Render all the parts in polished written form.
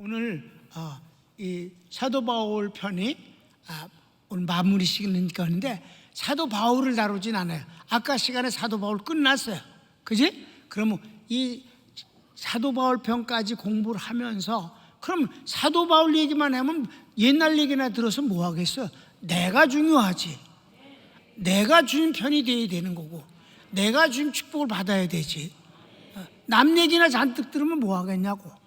오늘 이 사도 바울 편이 오늘 마무리 시간인데 사도 바울을 다루진 않아요. 아까 시간에 사도 바울 끝났어요. 그지? 그러면 이 사도 바울 편까지 공부를 하면서 그럼 사도 바울 얘기만 하면 옛날 얘기나 들어서 뭐 하겠어요? 내가 중요하지. 내가 주님 편이 돼야 되는 거고 내가 주님 축복을 받아야 되지. 남 얘기나 잔뜩 들으면 뭐 하겠냐고.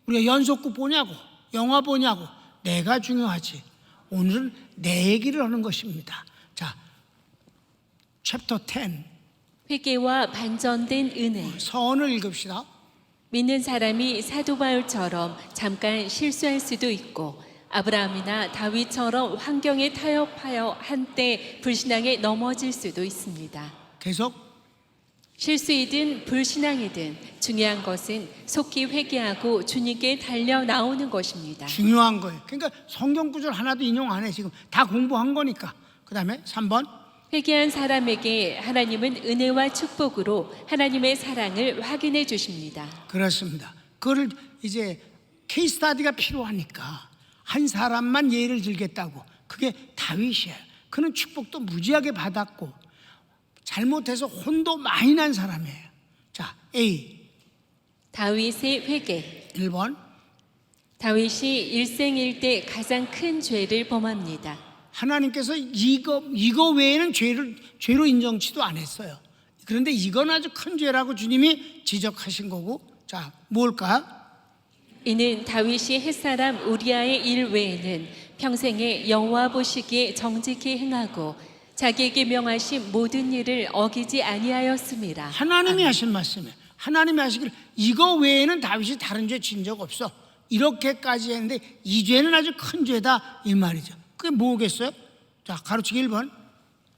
우리가 연속극 보냐고, 영화 보냐고. 내가 중요하지. 오늘은 내 얘기를 하는 것입니다. 자, 챕터 10 회개와 반전된 은혜. 서원을 읽읍시다. 믿는 사람이 사도 바울처럼 잠깐 실수할 수도 있고 아브라함이나 다윗처럼 환경에 타협하여 한때 불신앙에 넘어질 수도 있습니다. 계속. 실수이든 불신앙이든 중요한 것은 속히 회개하고 주님께 달려 나오는 것입니다. 중요한 거예요. 그러니까 성경 구절 하나도 인용 안 해. 지금 다 공부한 거니까. 그 다음에 3번. 회개한 사람에게 하나님은 은혜와 축복으로 하나님의 사랑을 확인해 주십니다. 그렇습니다. 그거를 이제 케이스 스터디가 필요하니까 한 사람만 예를 들겠다고. 그게 다윗이에요. 그는 축복도 무지하게 받았고 잘못해서 혼도 많이 난 사람이에요. 자, A. 다윗의 회개. 1번. 다윗이 일생일대 가장 큰 죄를 범합니다. 하나님께서 이거 외에는 죄로 인정치도 안 했어요. 그런데 이건 아주 큰 죄라고 주님이 지적하신 거고. 자, 뭘까? 이는 다윗이 햇사람 우리아의 일 외에는 평생에 여호와 보시기에 정직히 행하고 자기에게 명하신 모든 일을 어기지 아니하였습니다. 하나님이 하신 말씀이에요. 하나님이 하시기를 이거 외에는 다윗이 다른 죄 진 적 없어. 이렇게까지 했는데 이 죄는 아주 큰 죄다 이 말이죠. 그게 뭐겠어요? 자, 가로치기 1번.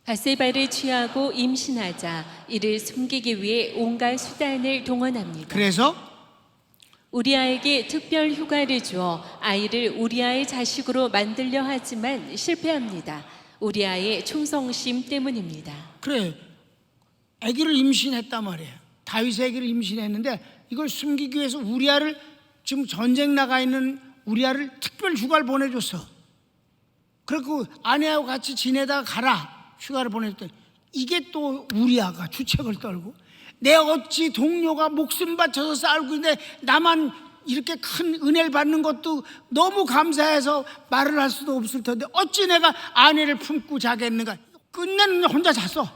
바세바를 취하고 임신하자 이를 숨기기 위해 온갖 수단을 동원합니다. 그래서 우리아에게 특별 휴가를 주어 아이를 우리아의 자식으로 만들려 하지만 실패합니다. 우리아의 충성심 때문입니다. 그래, 아기를 임신했단 말이에요. 다윗의 아기를 임신했는데 이걸 숨기기 위해서 우리아를 지금 전쟁 나가 있는 우리아를 특별 휴가를 보내줬어. 그리고 아내하고 같이 지내다가 가라 휴가를 보내줬더니 이게 또 우리아가 주책을 떨고 내 어찌 동료가 목숨 바쳐서 싸우고 있는데 나만 이렇게 큰 은혜를 받는 것도 너무 감사해서 말을 할 수도 없을 텐데 어찌 내가 아내를 품고 자겠는가. 끝내는 혼자 잤어.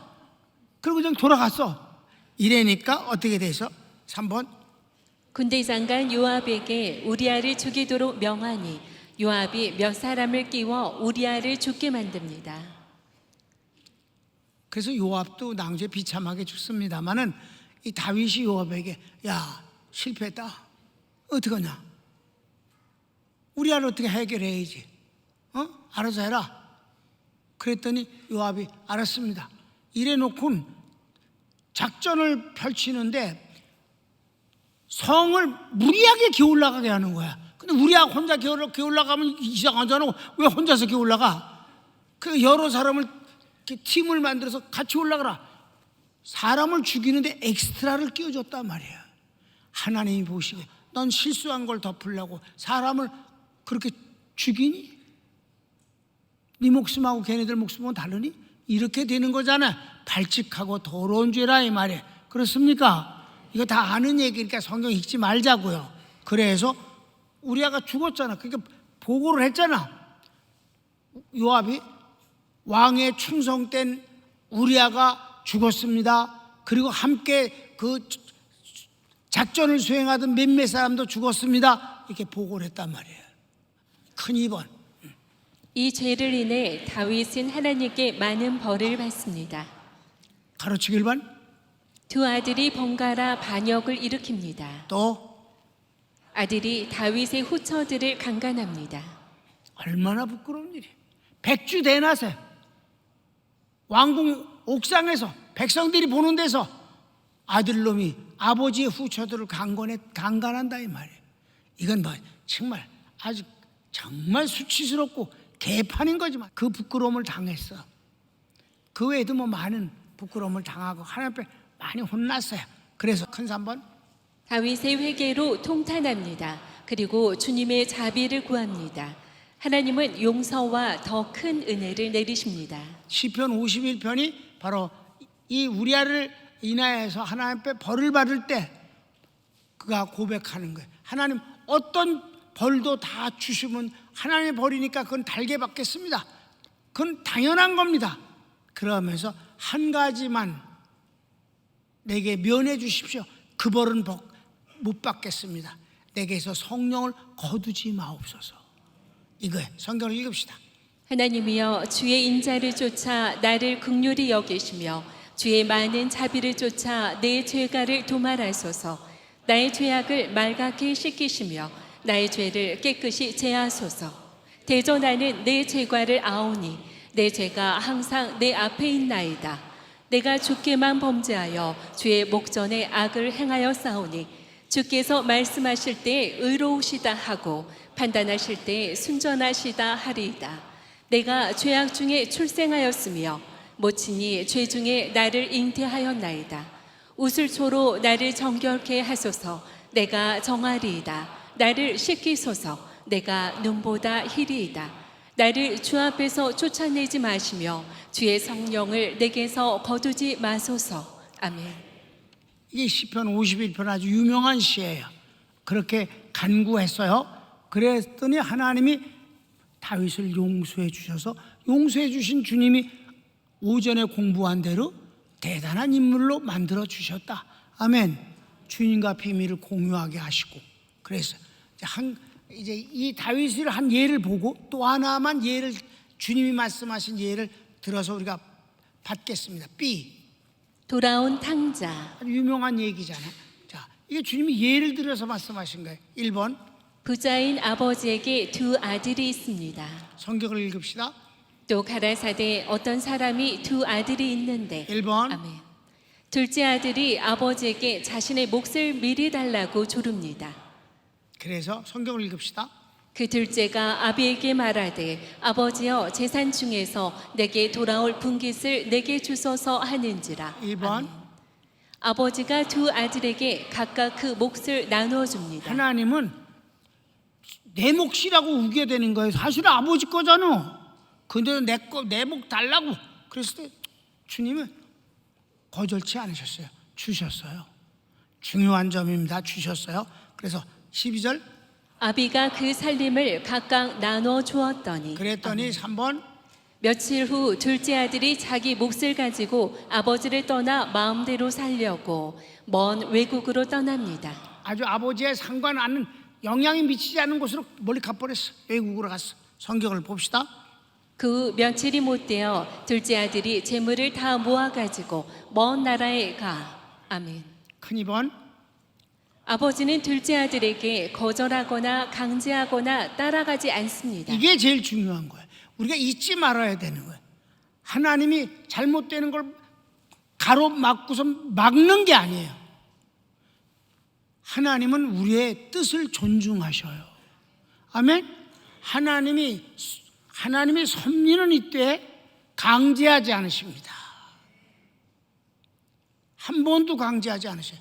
그리고 그냥 돌아갔어. 이래니까 어떻게 돼서 3번. 군대 장관 요압에게 우리아를 죽이도록 명하니 요압이 몇 사람을 끼워 우리아를 죽게 만듭니다. 그래서 요압도 낭주에 비참하게 죽습니다마는 이 다윗이 요압에게 야 실패했다. 어떡하냐? 우리아를 어떻게 해결해야지? 알아서 해라. 그랬더니 요압이 알았습니다. 이래놓고는 작전을 펼치는데 성을 무리하게 기어올라가게 하는 거야. 근데 우리아 혼자 기어올라가면 이상하잖아. 왜 혼자서 기어올라가? 그 여러 사람을 팀을 만들어서 같이 올라가라. 사람을 죽이는데 엑스트라를 끼워줬단 말이야. 하나님이 보시기에 넌 실수한 걸 덮으려고 사람을 그렇게 죽이니? 네 목숨하고 걔네들 목숨은 다르니? 이렇게 되는 거잖아. 발칙하고 더러운 죄라 이 말이야. 그렇습니까? 이거 다 아는 얘기니까 성경 읽지 말자고요. 그래서 우리아가 죽었잖아. 그러니까 보고를 했잖아. 요압이 왕의 충성된 우리아가 죽었습니다. 그리고 함께 그 작전을 수행하던 몇몇 사람도 죽었습니다. 이렇게 보고를 했단 말이에요. 큰 2번. 이 죄를 인해 다윗은 하나님께 많은 벌을 받습니다. 가로치기 1번. 두 아들이 번갈아 반역을 일으킵니다. 또 아들이 다윗의 후처들을 강간합니다. 얼마나 부끄러운 일이에요. 백주 대낮에 왕궁 옥상에서 백성들이 보는 데서 아들놈이 아버지의 후처들을 강간한다 이 말이에요. 이건 뭐 정말 아주 정말 수치스럽고 개판인 거지만 그 부끄러움을 당했어. 그 외에도 뭐 많은 부끄러움을 당하고 하나님 앞에 많이 혼났어요. 그래서 큰 3번. 다윗의 회개로 통탄합니다. 그리고 주님의 자비를 구합니다. 하나님은 용서와 더 큰 은혜를 내리십니다. 시편 51편이 바로 이 우리아를 인하여서 하나님 앞에 벌을 받을 때 그가 고백하는 거예요. 하나님 어떤 벌도 다 주시면 하나님의 벌이니까 그건 달게 받겠습니다. 그건 당연한 겁니다. 그러면서 한 가지만 내게 면해 주십시오. 그 벌은 못 받겠습니다. 내게서 성령을 거두지 마옵소서. 이거예요. 성경을 읽읍시다. 하나님이여 주의 인자를 쫓아 나를 긍휼히 여기시며 주의 많은 자비를 쫓아 내 죄가를 도말하소서. 나의 죄악을 말갛게 씻기시며 나의 죄를 깨끗이 제하소서. 대저 나는 내 죄과를 아오니 내 죄가 항상 내 앞에 있나이다. 내가 주께만 범죄하여 주의 목전에 악을 행하여 싸우니 주께서 말씀하실 때 의로우시다 하고 판단하실 때 순전하시다 하리이다. 내가 죄악 중에 출생하였으며 모친이 죄 중에 나를 잉태하였나이다. 우슬초로 나를 정결케 하소서. 내가 정하리이다. 나를 씻기소서. 내가 눈보다 희리이다. 나를 주 앞에서 쫓아내지 마시며 주의 성령을 내게서 거두지 마소서. 아멘. 이게 시편 51편 아주 유명한 시예요. 그렇게 간구했어요. 그랬더니 하나님이 다윗을 용서해 주셔서 용서해 주신 주님이 오전에 공부한 대로 대단한 인물로 만들어 주셨다. 아멘. 주님과 비밀을 공유하게 하시고 그래서 이제 이 다윗을 한 예를 보고 또 하나만 예를 주님이 말씀하신 예를 들어서 우리가 받겠습니다. B. 돌아온 탕자. 아주 유명한 얘기잖아. 자, 이게 주님이 예를 들어서 말씀하신 거예요. 1번. 부자인 아버지에게 두 아들이 있습니다. 성경을 읽읍시다. 또 가라사대 어떤 사람이 두 아들이 있는데 1번. 아멘. 둘째 아들이 아버지에게 자신의 몫을 미리 달라고 조릅니다. 그래서 성경을 읽읍시다. 그 둘째가 아비에게 말하되 아버지여 재산 중에서 내게 돌아올 분깃을 내게 주소서 하는지라. 2번. 아멘. 아버지가 두 아들에게 각각 그 몫을 나누어 줍니다. 하나님은 내 몫이라고 우겨대는 거예요. 사실은 아버지 거잖아. 근데 내 몫 달라고 그랬을 때 주님은 거절치 않으셨어요. 주셨어요. 중요한 점입니다. 주셨어요. 그래서 12절. 아비가 그 살림을 각각 나눠 주었더니 그랬더니 3번. 며칠 후 둘째 아들이 자기 몫을 가지고 아버지를 떠나 마음대로 살려고 먼 외국으로 떠납니다. 아주 아버지의 상관 않는 영향이 미치지 않는 곳으로 멀리 가버렸어. 외국으로 갔어. 성경을 봅시다. 그 며칠이 못되어 둘째 아들이 재물을 다 모아가지고 먼 나라에 가. 아멘. 큰 2번. 아버지는 둘째 아들에게 거절하거나 강제하거나 따라가지 않습니다. 이게 제일 중요한 거예요. 우리가 잊지 말아야 되는 거예요. 하나님이 잘못되는 걸 가로막고서 막는 게 아니에요. 하나님은 우리의 뜻을 존중하셔요. 아멘. 하나님의 섭리는 이때 강제하지 않으십니다. 한 번도 강제하지 않으셔요.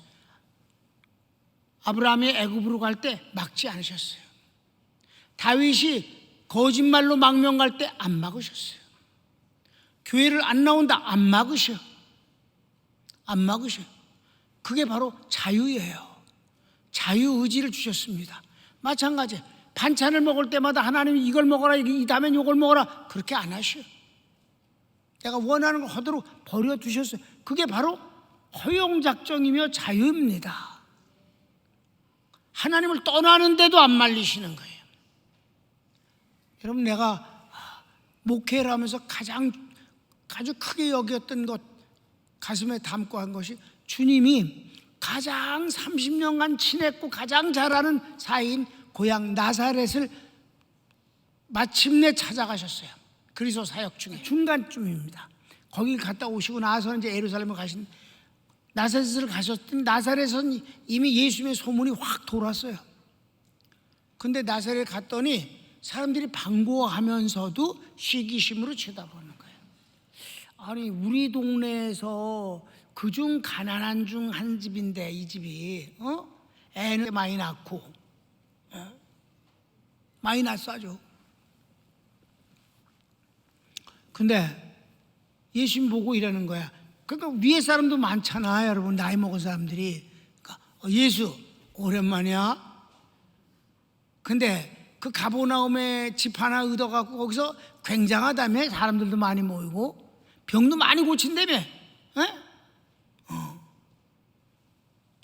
아브라함이 애굽으로 갈 때 막지 않으셨어요. 다윗이 거짓말로 망명 갈 때 안 막으셨어요. 교회를 안 나온다 안 막으셔. 안 막으셔. 그게 바로 자유예요. 자유의지를 주셨습니다. 마찬가지 반찬을 먹을 때마다 하나님이 이걸 먹어라 이 다음엔 이걸 먹어라 그렇게 안 하셔요. 내가 원하는 걸 하도록 버려두셨어요. 그게 바로 허용작정이며 자유입니다. 하나님을 떠나는데도 안 말리시는 거예요. 여러분 내가 목회를 하면서 아주 크게 여겼던 것 가슴에 담고 한 것이 주님이 가장 30년간 친했고 가장 잘 아는 사이인 고향 나사렛을 마침내 찾아가셨어요. 그리스도 사역 중에 중간쯤입니다. 거기 갔다 오시고 나서 이제 예루살렘을 가신 나사렛을 가셨더니 나사렛은 이미 예수님의 소문이 확 돌았어요. 근데 나사렛 갔더니 사람들이 반가워하면서도 시기심으로 쳐다보는 거예요. 아니 우리 동네에서 그중 가난한 중 한 집인데 이 집이 애는 많이 낳고 마이너스 아주. 근데 예수님 보고 이러는 거야. 그러니까 위에 사람도 많잖아, 여러분. 나이 먹은 사람들이. 그러니까 예수 오랜만이야. 근데 그 가버나움에 집 하나 얻어갖고 거기서 굉장하다며. 사람들도 많이 모이고 병도 많이 고친다며.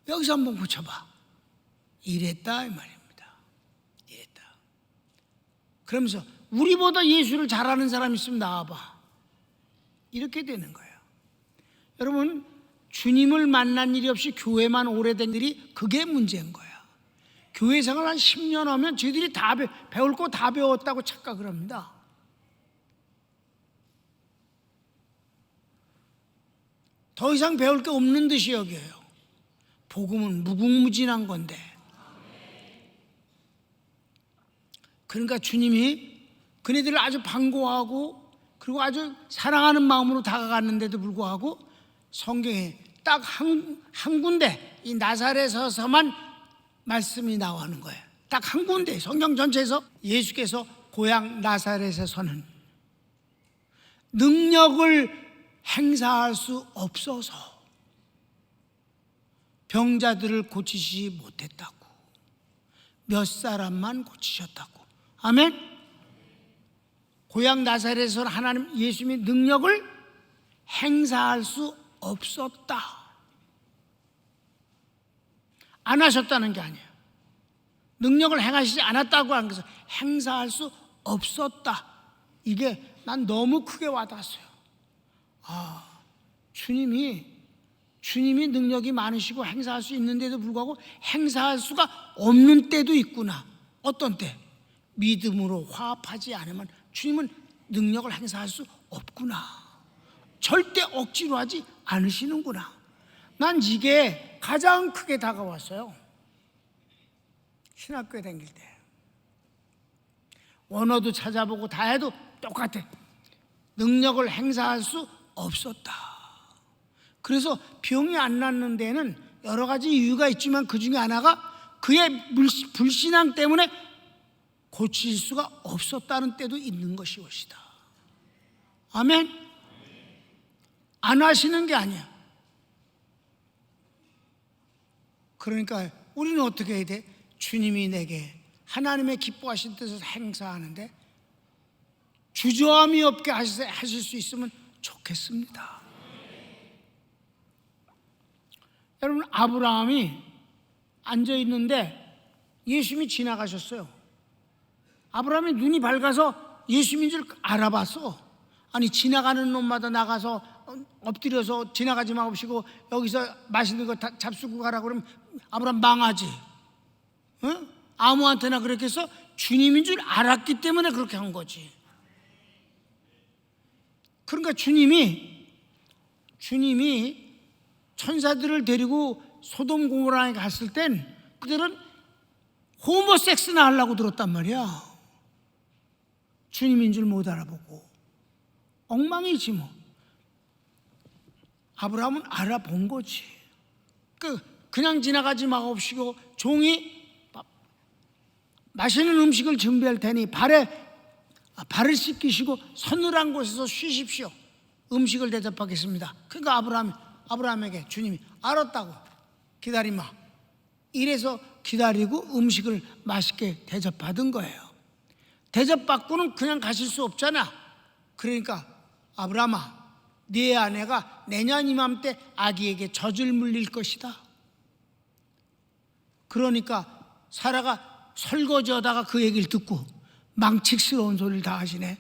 여기서 한번 고쳐봐. 이랬다 이 말입니다. 이랬다. 그러면서 우리보다 예수를 잘하는 사람 있으면 나와봐. 이렇게 되는 거예요. 여러분, 주님을 만난 일이 없이 교회만 오래된 일이 그게 문제인 거야. 교회 생활 한 10년 하면 저희들이 다 배울 거 다 배웠다고 착각을 합니다. 더 이상 배울 게 없는 듯이 여겨요. 복음은 무궁무진한 건데. 그러니까 주님이 그네들을 아주 반가워하고 그리고 아주 사랑하는 마음으로 다가갔는데도 불구하고 성경에 딱 한 군데 이 나사렛에서만 말씀이 나오는 거예요. 딱 한 군데 성경 전체에서 예수께서 고향 나사렛에서는 능력을 행사할 수 없어서 병자들을 고치시지 못했다고. 몇 사람만 고치셨다고. 아멘. 고향 나사렛에서는 하나님 예수님이 능력을 행사할 수 없었다. 안 하셨다는 게 아니에요. 능력을 행하시지 않았다고 하는 것은 행사할 수 없었다. 이게 난 너무 크게 와닿았어요. 주님이 능력이 많으시고 행사할 수 있는데도 불구하고 행사할 수가 없는 때도 있구나. 어떤 때? 믿음으로 화합하지 않으면 주님은 능력을 행사할 수 없구나. 절대 억지로 하지 않으시는구나. 난 이게 가장 크게 다가왔어요. 신학교에 다닐 때 원어도 찾아보고 다 해도 똑같아. 능력을 행사할 수 없었다. 그래서 병이 안 낫는 데는 여러 가지 이유가 있지만 그 중에 하나가 그의 불신앙 때문에 고칠 수가 없었다는 때도 있는 것이옵시다. 아멘. 안 하시는 게 아니야. 그러니까 우리는 어떻게 해야 돼? 주님이 내게 하나님의 기뻐하신 뜻을 행사하는데 주저함이 없게 하실 수 있으면 좋겠습니다. 여러분, 아브라함이 앉아있는데 예수님이 지나가셨어요. 아브라함이 눈이 밝아서 예수님인 줄 알아봤어. 아니, 지나가는 놈마다 나가서 엎드려서 지나가지 마옵시고 여기서 맛있는 거 다 잡수고 가라 그러면 아브라함 망하지. 응? 아무한테나 그렇게 해서 주님인 줄 알았기 때문에 그렇게 한 거지. 그러니까 주님이 천사들을 데리고 소돔 고모라에 갔을 땐 그들은 호모섹스나 하려고 들었단 말이야. 주님인 줄 못 알아보고 엉망이지 뭐. 아브라함은 알아본 거지. 그냥 지나가지 마옵시고 종이 맛있는 음식을 준비할 테니 발을 씻기시고 서늘한 곳에서 쉬십시오. 음식을 대접하겠습니다. 그러니까 아브라함에게 주님이 알았다고, 기다리마. 이래서 기다리고 음식을 맛있게 대접받은 거예요. 대접받고는 그냥 가실 수 없잖아. 그러니까 아브라함아, 네 아내가 내년 이맘때 아기에게 젖을 물릴 것이다. 그러니까 사라가 설거지하다가 그 얘기를 듣고 망측스러운 소리를 다 하시네.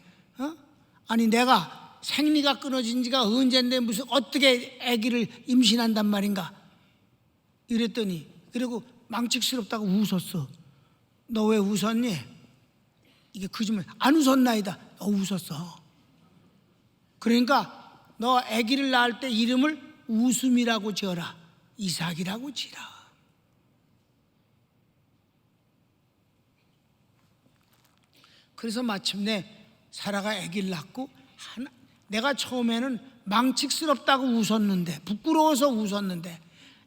아니, 내가 생리가 끊어진 지가 언젠데 무슨 어떻게 아기를 임신한단 말인가 이랬더니, 그리고 망측스럽다고 웃었어. 너 왜 웃었니? 이게 거짓말. 안 웃었나이다. 너 웃었어. 그러니까 너 아기를 낳을 때 이름을 웃음이라고 지어라. 이삭이라고 지라. 그래서 마침내 사라가 아기를 낳고 내가 처음에는 망측스럽다고 웃었는데, 부끄러워서 웃었는데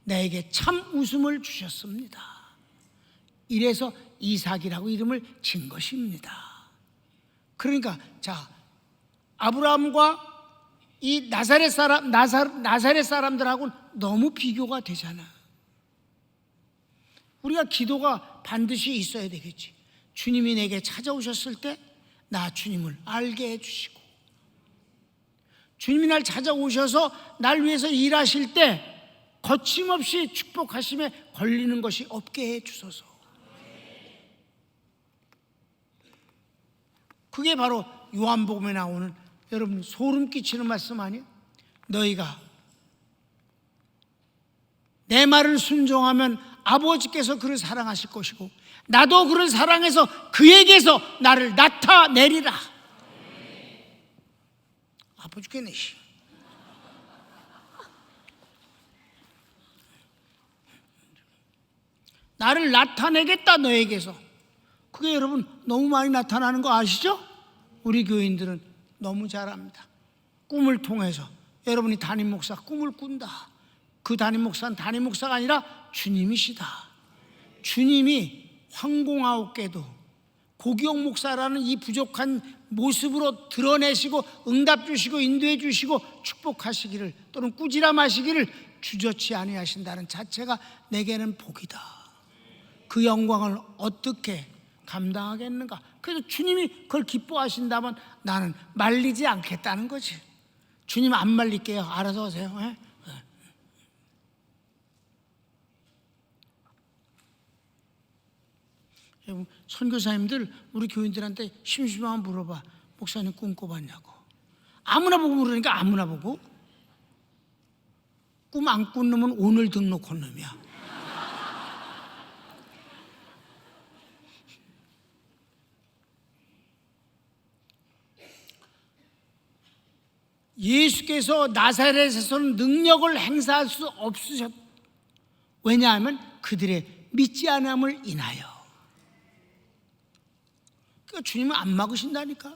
나에게 참 웃음을 주셨습니다. 이래서 이삭이라고 이름을 진 것입니다. 그러니까 자, 아브라함과 이 나사렛 사람들하고는 너무 비교가 되잖아. 우리가 기도가 반드시 있어야 되겠지. 주님이 내게 찾아오셨을 때 나 주님을 알게 해주시고, 주님이 날 찾아오셔서 날 위해서 일하실 때 거침없이 축복하심에 걸리는 것이 없게 해주소서. 그게 바로 요한복음에 나오는, 여러분 소름 끼치는 말씀 아니에요? 너희가 내 말을 순종하면 아버지께서 그를 사랑하실 것이고 나도 그를 사랑해서 그에게서 나를 나타내리라. 아파 죽겠네. 나를 나타내겠다 너에게서. 그게 여러분 너무 많이 나타나는 거 아시죠? 우리 교인들은 너무 잘합니다. 꿈을 통해서 여러분이 담임 목사 꿈을 꾼다. 그 담임 목사는 담임 목사가 아니라 주님이시다. 주님이 황공하옵게도 고기영 목사라는 이 부족한 모습으로 드러내시고 응답 주시고 인도해 주시고 축복하시기를, 또는 꾸지람하시기를 주저치 아니하신다는 자체가 내게는 복이다. 그 영광을 어떻게 감당하겠는가? 그래서 주님이 그걸 기뻐하신다면 나는 말리지 않겠다는 거지. 주님 안 말릴게요. 알아서 하세요. 예? 선교사님들 우리 교인들한테 심심하면 물어봐. 목사님 꿈 꿔봤냐고. 아무나 보고 물으니까 아무나 보고. 꿈 안 꾼 놈은 오늘 등록한 놈이야. 예수께서 나사렛에서는 능력을 행사할 수 없으셨. 왜냐하면 그들의 믿지 않음을 인하여. 그러니까 주님은 안 막으신다니까.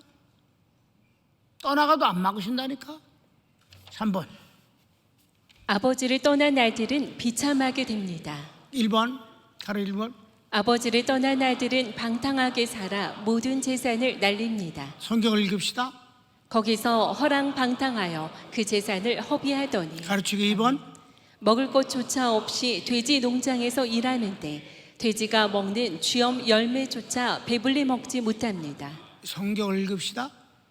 떠나가도 안 막으신다니까. 3번. 아버지를 떠난 아들은 비참하게 됩니다. 1번. 가로 1번. 아버지를 떠난 아들은 방탕하게 살아 모든 재산을 날립니다. 성경을 읽읍시다. 거기서 허랑방탕하여 그 재산을 허비하더니 가르치기 2번. 먹을 것조차 없이 돼지 농장에서 일하는데 돼지가 먹는 쥐엄 열매조차 배불리 먹지 못합니다. 성경을 읽읍시다.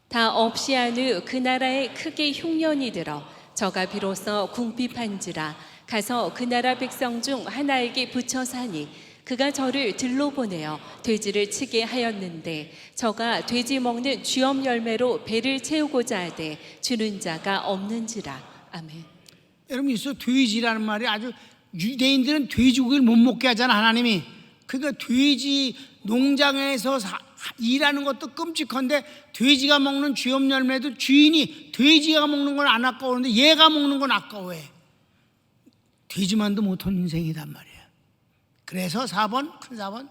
다 없이 한 후 그 나라에 크게 흉년이 들어 저가 비로소 궁핍한지라 가서 그 나라 백성 중 하나에게 붙여 사니 그가 저를 들로 보내어 돼지를 치게 하였는데 저가 돼지 먹는 쥐엄 열매로 배를 채우고자 하되 주는 자가 없는지라. 아멘. 여러분 있어, 돼지라는 말이 아주, 유대인들은 돼지고기를 못 먹게 하잖아 하나님이. 그러니까 돼지 농장에서 일하는 것도 끔찍한데 돼지가 먹는 쥐엄 열매도 주인이 돼지가 먹는 건 안 아까우는데 얘가 먹는 건 아까워해. 돼지만도 못한 인생이단 말이야. 그래서 4번, 큰 4번.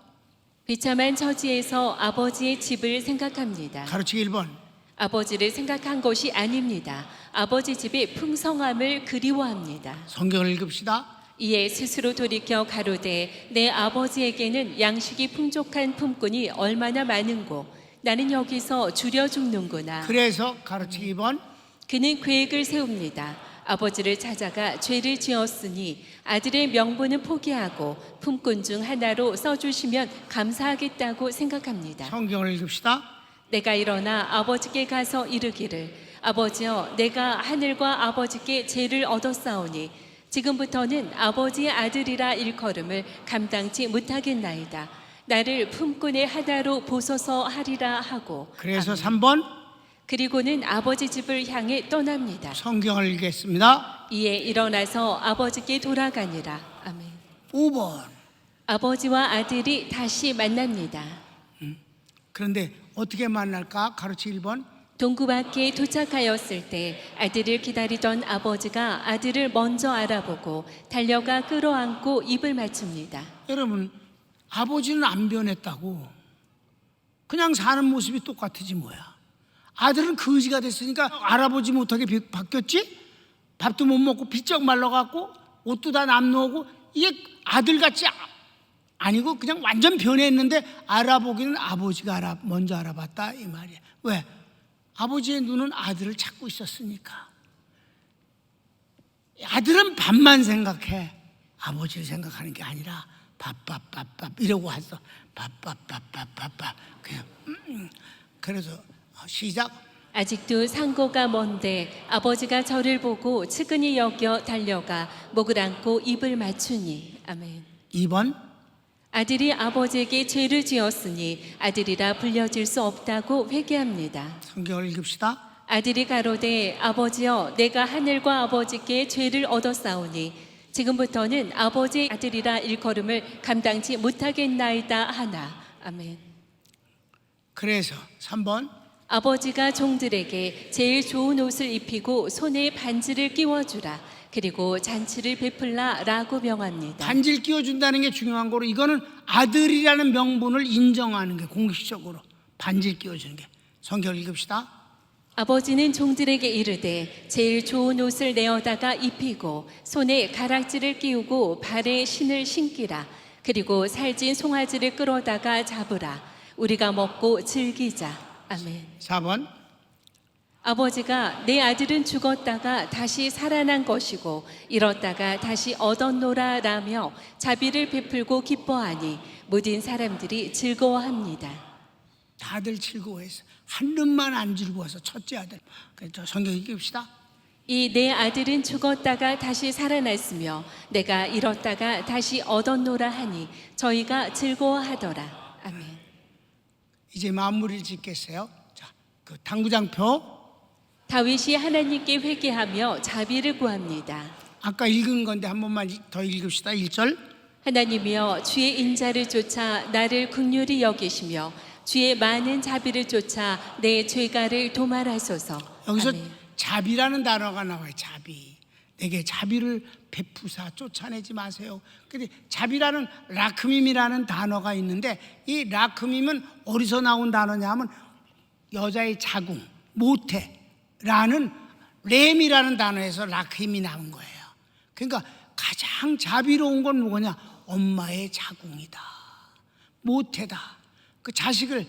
비참한 처지에서 아버지의 집을 생각합니다. 가르치기 1번. 아버지를 생각한 것이 아닙니다. 아버지 집의 풍성함을 그리워합니다. 성경을 읽읍시다. 이에 스스로 돌이켜 가로되 내 아버지에게는 양식이 풍족한 품꾼이 얼마나 많은고 나는 여기서 줄여 죽는구나. 그래서 가르치기 2번. 그는 계획을 세웁니다. 아버지를 찾아가 죄를 지었으니 아들의 명분은 포기하고 품꾼 중 하나로 써주시면 감사하겠다고 생각합니다. 성경을 읽읍시다. 내가 일어나 아버지께 가서 이르기를 아버지여 내가 하늘과 아버지께 죄를 얻었사오니 지금부터는 아버지의 아들이라 일컬음을 감당치 못하겠나이다. 나를 품꾼의 하나로 보소서 하리라 하고. 그래서 아멘. 3번. 그리고는 아버지 집을 향해 떠납니다. 성경을 읽겠습니다. 이에 일어나서 아버지께 돌아가니라. 아멘. 5번. 아버지와 아들이 다시 만납니다. 그런데 어떻게 만날까? 가르치기 1번. 동구 밖에 도착하였을 때 아들을 기다리던 아버지가 아들을 먼저 알아보고 달려가 끌어안고 입을 맞춥니다. 여러분, 아버지는 안 변했다고. 그냥 사는 모습이 똑같지 뭐야. 아들은 거지가 됐으니까 알아보지 못하게 바뀌었지? 밥도 못 먹고 비쩍 말라갖고 옷도 다 남노고, 이게 아들같이 아니고 그냥 완전 변했는데 알아보기는 아버지가 먼저 알아봤다 이 말이야. 왜? 아버지의 눈은 아들을 찾고 있었으니까. 아들은 밥만 생각해. 아버지를 생각하는 게 아니라 밥밥 이러고 왔어. 밥밥 그냥 그래서 시작. 아직도 상고가 먼데 아버지가 저를 보고 측은히 여겨 달려가 목을 안고 입을 맞추니. 아멘. 2번. 아들이 아버지에게 죄를 지었으니 아들이라 불려질 수 없다고 회개합니다. 성경을 읽읍시다. 아들이 가로되 아버지여 내가 하늘과 아버지께 죄를 얻었사오니 지금부터는 아버지의 아들이라 일컬음을 감당치 못하겠나이다 하나. 아멘. 그래서 3번. 아버지가 종들에게 제일 좋은 옷을 입히고 손에 반지를 끼워주라. 그리고 잔치를 베풀라 라고 명합니다. 반지를 끼워준다는 게 중요한 거로 이거는 아들이라는 명분을 인정하는 게 공식적으로 반지를 끼워주는 게. 성경을 읽읍시다. 아버지는 종들에게 이르되 제일 좋은 옷을 내어다가 입히고 손에 가락지를 끼우고 발에 신을 신기라. 그리고 살찐 송아지를 끌어다가 잡으라. 우리가 먹고 즐기자. 아멘. 4번. 아버지가 내 아들은 죽었다가 다시 살아난 것이고 잃었다가 다시 얻었노라 라며 자비를 베풀고 기뻐하니 모든 사람들이 즐거워합니다. 다들 즐거워했어. 한 놈만 안 즐거워서 첫째 아들. 그래서 성경 읽읍시다. 이 내 아들은 죽었다가 다시 살아났으며 내가 잃었다가 다시 얻었노라 하니 저희가 즐거워하더라. 아멘. 이제 마무리를 짓겠어요. 자, 그 당구장표. 다윗이 하나님께 회개하며 자비를 구합니다. 아까 읽은 건데 한 번만 더 읽읍시다. 1절. 하나님이여 주의 인자를 쫓아 나를 긍휼히 여기시며 주의 많은 자비를 쫓아 내 죄가를 도말하소서. 여기서 아멘. 자비라는 단어가 나와요. 자비. 내게 자비를 베푸사 쫓아내지 마세요. 근데 자비라는 라크밈이라는 단어가 있는데 이 라크밈은 어디서 나온 단어냐면 여자의 자궁, 모태라는 렘이라는 단어에서 라크임이 나온 거예요. 그러니까 가장 자비로운 건 뭐냐? 엄마의 자궁이다. 모태다. 그 자식을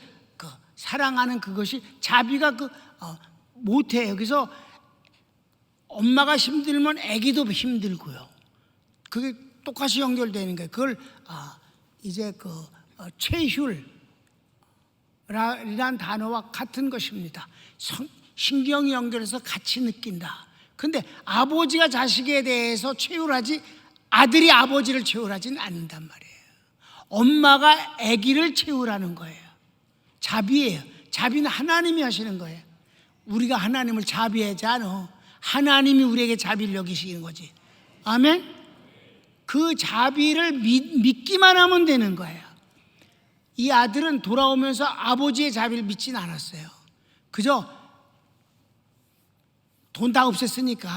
사랑하는 그것이 자비가 모태예요. 그래서 엄마가 힘들면 아기도 힘들고요. 그게 똑같이 연결되는 거예요. 그걸 이제 최휼이란 단어와 같은 것입니다. 신경이 연결해서 같이 느낀다. 근데 아버지가 자식에 대해서 최휼하지 아들이 아버지를 최휼하지는 않는단 말이에요. 엄마가 아기를 채우라는 거예요. 자비예요. 자비는 하나님이 하시는 거예요. 우리가 하나님을 자비하지 않아. 하나님이 우리에게 자비를 여기시는 거지. 아멘? 그 자비를 믿기만 하면 되는 거예요. 이 아들은 돌아오면서 아버지의 자비를 믿지는 않았어요. 그저 돈 다 없앴으니까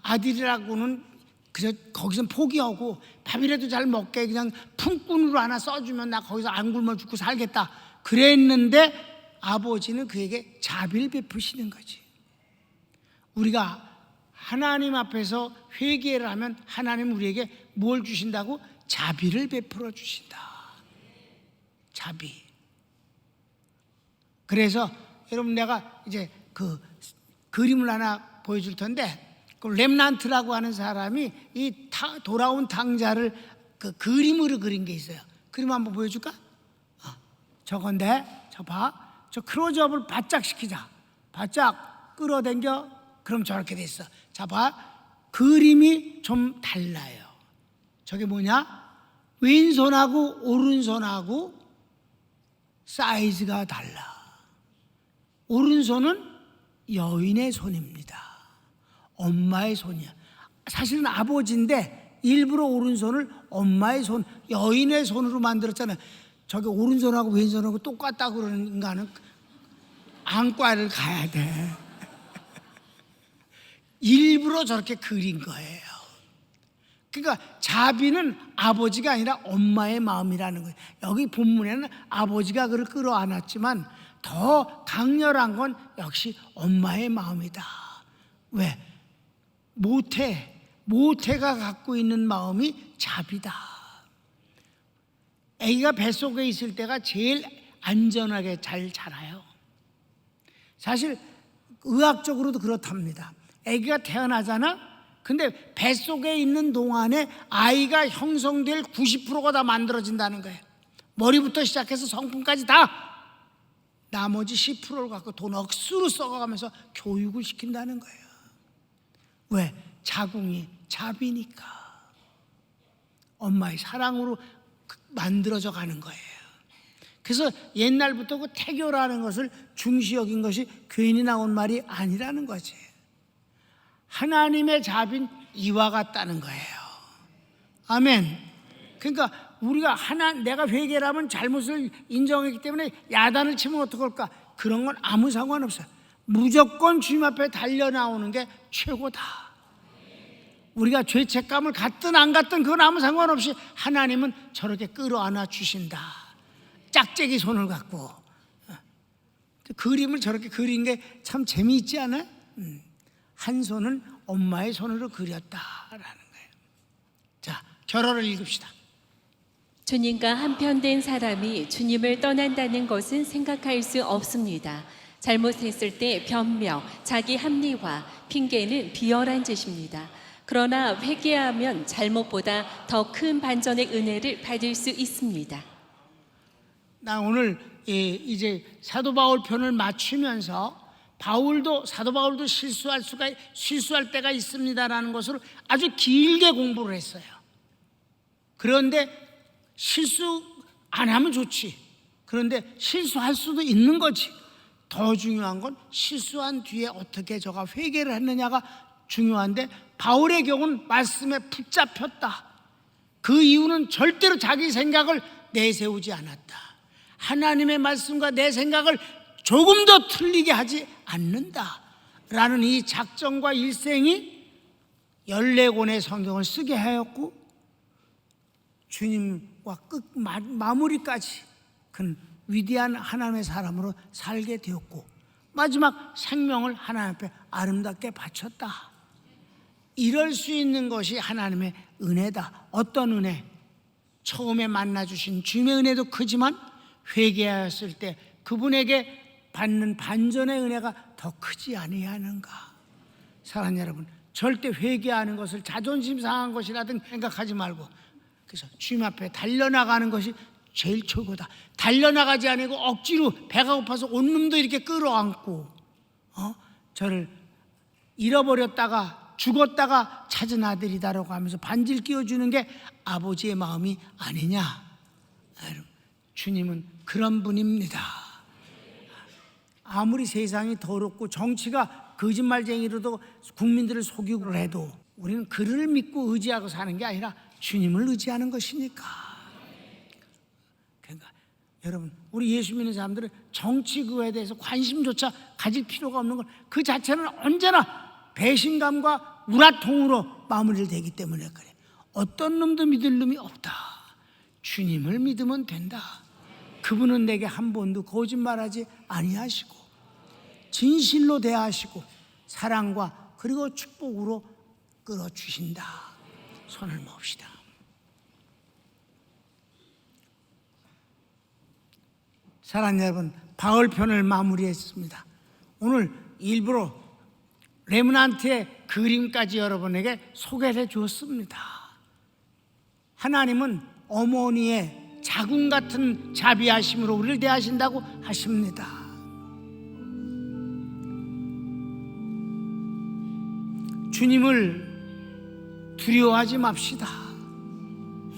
아들이라고는 그저 거기서 포기하고 밥이라도 잘 먹게 그냥 품꾼으로 하나 써주면 나 거기서 안 굶어 죽고 살겠다 그랬는데 아버지는 그에게 자비를 베푸시는 거지. 우리가 하나님 앞에서 회개를 하면 하나님 우리에게 뭘 주신다고? 자비를 베풀어 주신다. 자비. 그래서 여러분 내가 이제 그 그림을 하나 보여줄 텐데 그 렘난트라고 하는 사람이 이 돌아온 탕자를 그 그림으로 그린 게 있어요. 그림 한번 보여줄까? 저건데 저 봐. 저 클로즈업을 바짝 시키자. 바짝 끌어당겨. 그럼 저렇게 돼 있어. 자 봐. 그림이 좀 달라요. 저게 뭐냐? 왼손하고 오른손하고 사이즈가 달라. 오른손은 여인의 손입니다. 엄마의 손이야. 사실은 아버지인데 일부러 오른손을 엄마의 손, 여인의 손으로 만들었잖아요. 저게 오른손하고 왼손하고 똑같다고 그러는가는 안과를 가야 돼. 일부러 저렇게 그린 거예요. 그러니까 자비는 아버지가 아니라 엄마의 마음이라는 거예요. 여기 본문에는 아버지가 그를 끌어안았지만 더 강렬한 건 역시 엄마의 마음이다. 왜? 모태가 갖고 있는 마음이 자비다. 아기가 뱃속에 있을 때가 제일 안전하게 잘 자라요. 사실 의학적으로도 그렇답니다. 아기가 태어나잖아. 근데 뱃속에 있는 동안에 아이가 형성될 90%가 다 만들어진다는 거예요. 머리부터 시작해서 성품까지 다. 나머지 10%를 갖고 돈 억수로 써가면서 교육을 시킨다는 거예요. 왜? 자궁이 자비니까. 엄마의 사랑으로 만들어져 가는 거예요. 그래서 옛날부터 그 태교라는 것을 중시 여긴 것이 괜히 나온 말이 아니라는 거지. 하나님의 자비는 이와 같다는 거예요. 아멘. 그러니까 우리가 내가 회개라면 잘못을 인정했기 때문에 야단을 치면 어떡할까? 그런 건 아무 상관없어요. 무조건 주님 앞에 달려 나오는 게 최고다. 우리가 죄책감을 갖든 안 갖든 그건 아무 상관없이 하나님은 저렇게 끌어안아 주신다. 짝짝이 손을 갖고 그림을 저렇게 그린 게 참 재미있지 않아요? 한 손은 엄마의 손으로 그렸다라는 거예요. 자, 결어를 읽읍시다. 주님과 한편된 사람이 주님을 떠난다는 것은 생각할 수 없습니다. 잘못했을 때 변명, 자기 합리화, 핑계는 비열한 짓입니다. 그러나 회개하면 잘못보다 더 큰 반전의 은혜를 받을 수 있습니다. 나 오늘 이제 사도 바울 편을 맞추면서 사도 바울도 실수할 때가 있습니다라는 것으로 아주 길게 공부를 했어요. 그런데 실수 안 하면 좋지. 그런데 실수할 수도 있는 거지. 더 중요한 건 실수한 뒤에 어떻게 저가 회개를 했느냐가 중요한데, 바울의 경우는 말씀에 붙잡혔다. 그 이유는 절대로 자기 생각을 내세우지 않았다. 하나님의 말씀과 내 생각을 조금 더 틀리게 하지 않는다 라는 이 작정과 일생이 14권의 성경을 쓰게 하였고, 주님과 끝 마무리까지 그는 위대한 하나님의 사람으로 살게 되었고, 마지막 생명을 하나님 앞에 아름답게 바쳤다. 이럴 수 있는 것이 하나님의 은혜다. 어떤 은혜? 처음에 만나주신 주님의 은혜도 크지만 회개하였을 때 그분에게 받는 반전의 은혜가 더 크지 아니하는가. 사랑하는 여러분, 절대 회개하는 것을 자존심 상한 것이라든 생각하지 말고, 그래서 주님 앞에 달려나가는 것이 제일 최고다. 달려나가지 않고 억지로 배가 고파서 온 놈도 이렇게 끌어안고 저를 잃어버렸다가 죽었다가 찾은 아들이다라고 하면서 반지를 끼워주는 게 아버지의 마음이 아니냐. 여러분, 주님은 그런 분입니다. 아무리 세상이 더럽고 정치가 거짓말쟁이로도 국민들을 속이고 해도 우리는 그를 믿고 의지하고 사는 게 아니라 주님을 의지하는 것이니까. 그러니까 여러분, 우리 예수 믿는 사람들은 정치 그거에 대해서 관심조차 가질 필요가 없는 건 그 자체는 언제나 배신감과 우라통으로 마무리되기 때문에 그래. 어떤 놈도 믿을 놈이 없다. 주님을 믿으면 된다. 그분은 내게 한 번도 거짓말하지 아니하시고 진실로 대하시고 사랑과 그리고 축복으로 끌어주신다. 손을 모읍시다. 사랑하는 여러분, 바울 편을 마무리했습니다. 오늘 일부러 렘넌트의 그림까지 여러분에게 소개를 해 주었습니다. 하나님은 어머니의 자궁 같은 자비하심으로 우리를 대하신다고 하십니다. 주님을 두려워하지 맙시다.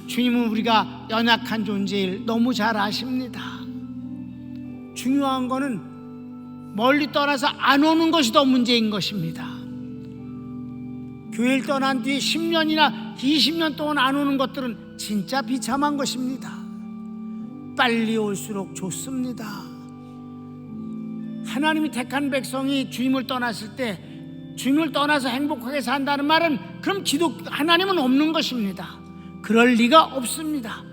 주님은 우리가 연약한 존재를 너무 잘 아십니다. 중요한 거는 멀리 떠나서 안 오는 것이 더 문제인 것입니다. 교회를 떠난 뒤에 10년이나 20년 동안 안 오는 것들은 진짜 비참한 것입니다. 빨리 올수록 좋습니다. 하나님이 택한 백성이 주님을 떠났을 때 주님을 떠나서 행복하게 산다는 말은 그럼 하나님은 없는 것입니다. 그럴 리가 없습니다.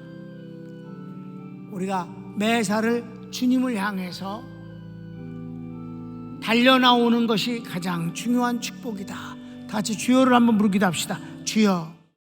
우리가 매사를 주님을 향해서 달려나오는 것이 가장 중요한 축복이다. 다 같이 주여를 한번 부르기도 합시다. 주여.